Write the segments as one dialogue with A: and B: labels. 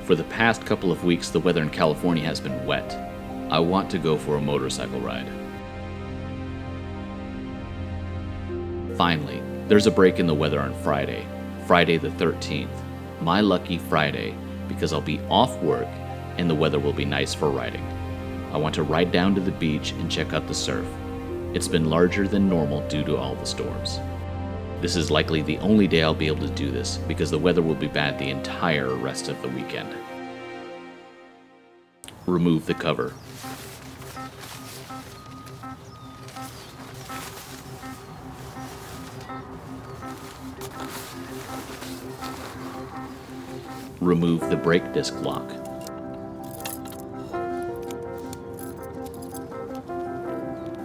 A: For the past couple of weeks, the weather in California has been wet. I want to go for a motorcycle ride. Finally, there's a break in the weather on Friday, Friday the 13th. My lucky Friday, because I'll be off work and the weather will be nice for riding. I want to ride down to the beach and check out the surf. It's been larger than normal due to all the storms. This is likely the only day I'll be able to do this because the weather will be bad the entire rest of the weekend. Remove the cover. Remove the brake disc lock.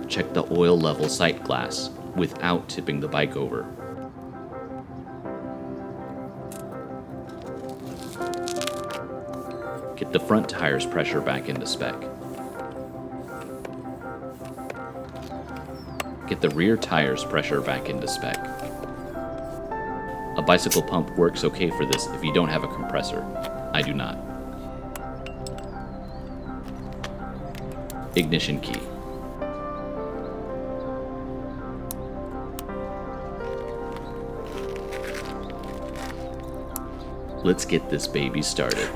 A: Check the oil level sight glass without tipping the bike over. Get the front tires pressure back into spec. Get the rear tires pressure back into spec. A bicycle pump works okay for this if you don't have a compressor. I do not. Ignition key. Let's get this baby started.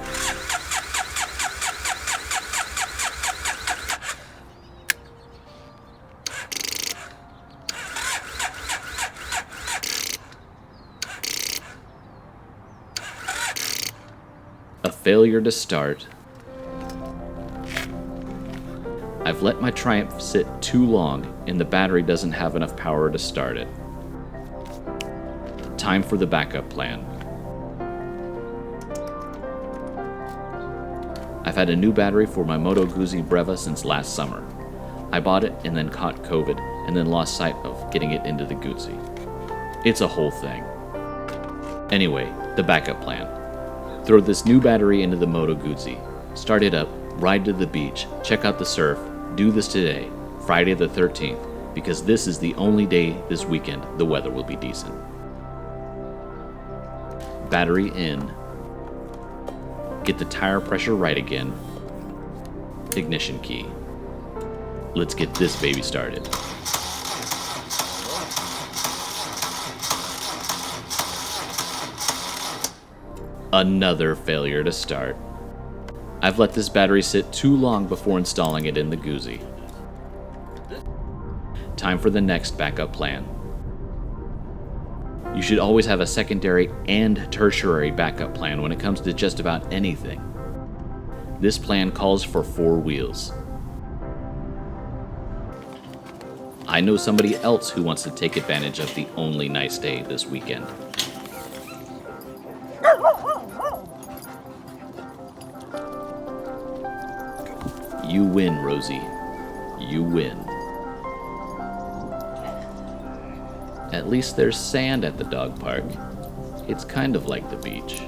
A: A failure to start. I've let my Triumph sit too long and the battery doesn't have enough power to start it. Time for the backup plan. I've had a new battery for my Moto Guzzi Breva since last summer. I bought it and then caught COVID and then lost sight of getting it into the Guzzi. It's a whole thing. Anyway, the backup plan. Throw this new battery into the Moto Guzzi, start it up, ride to the beach, check out the surf, do this today, Friday the 13th, because this is the only day this weekend the weather will be decent. Battery in. Get the tire pressure right again. Ignition key. Let's get this baby started. Another failure to start. I've let this battery sit too long before installing it in the Guzzi. Time for the next backup plan. You should always have a secondary and tertiary backup plan when it comes to just about anything. This plan calls for 4 wheels. I know somebody else who wants to take advantage of the only nice day this weekend. You win, Rosie. You win. At least there's sand at the dog park. It's kind of like the beach.